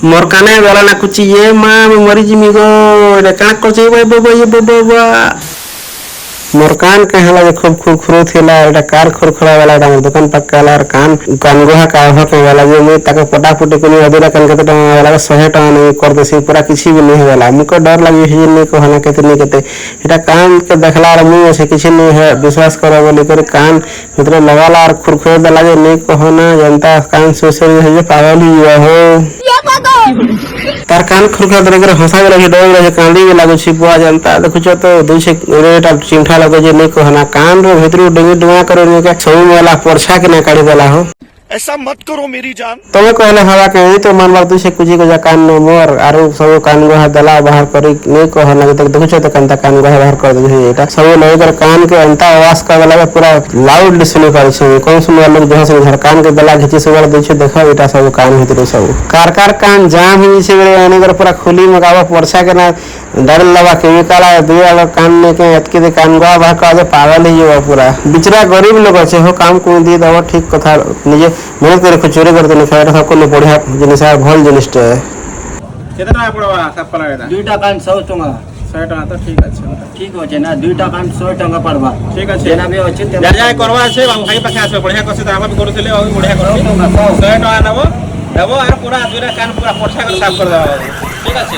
मोर काने वाला ना कुछ ये माँ मैं मरी जिमी गो ये कनक को चाहिए बाबा ये बाबा मोर कान कहे लगे खूब खूब खुरो थेला एटा कार खुरखुरा वाला एटा मोर दुकान पक्का वाला कान कान गोहा का हो वाला जे मैं ताके पटापटी कोनी अधूरा कान कते टका वाला 100 टका नहीं कर देसी पूरा किसी भी नहीं वाला मुको डर लगे हे नहीं को हना कते नहीं कते एटा कान के देखला र मुंह से किसी नहीं है विश्वास करो बोले कर कान भीतर लगाला और खुरखुरे दे लगे नहीं को होना जनता कान सोसे है पागल ही हो तार कान खुरखुरा दे कर हंसा लगे डर लगे कांदी के लागो छिपुआ जनता देखो तो दुसे रेटा चिंठा लगे जे नहीं को हना कान रो भीतर डंगी डुआ करो नहीं के सब वाला पोरछा के ना काढ़ी देला हो ऐसा मत करो मेरी जान तमे कहले हवा के तो मानबार तू से कुजी को जा कान नो मोर आरो सब कान गोहा दला बाहर करी नहीं कह ना तक देखो तो कान गोहा बाहर कर दे एटा सब लेकर कान के अंता आवाज का वाला पूरा लाउड सुनी पारे छै कौन सुन लोग जहां से कान के दला घिची से वाला देछे देखा एटा सब कान भीतर सब कार कान जाम ही से आने कर पूरा खुली मगावा परछा के ना डर लवा केमिकल आ दे वाला कान में के अटके दे कान गोहा बाहर कर दे पागल ही हो पूरा बिचरा गरीब लोग छै हो काम को दी दवा ठीक कथा निजे मेहनत करे खुचोरे करते नहीं खाए था कोने बढ़िया जिनिस है भल जिनिस है केतना पड़वा सब पड़ा है दुईटा कान 100 टका 100 टका तो ठीक আছে ठीक होचे ना दुईटा कान 100 टका पड़वा ठीक আছে जेना भी होचे जा जा करवा আছে বাবু ভাই পাখে আসবে बढ़िया কসে তো আমরা করতেলে বাবু बढ़िया করছি 100 টাকা নেবো দেবো আর পুরা দুইটা কান পুরা পরছা করে সাফ করে দেবো ঠিক আছে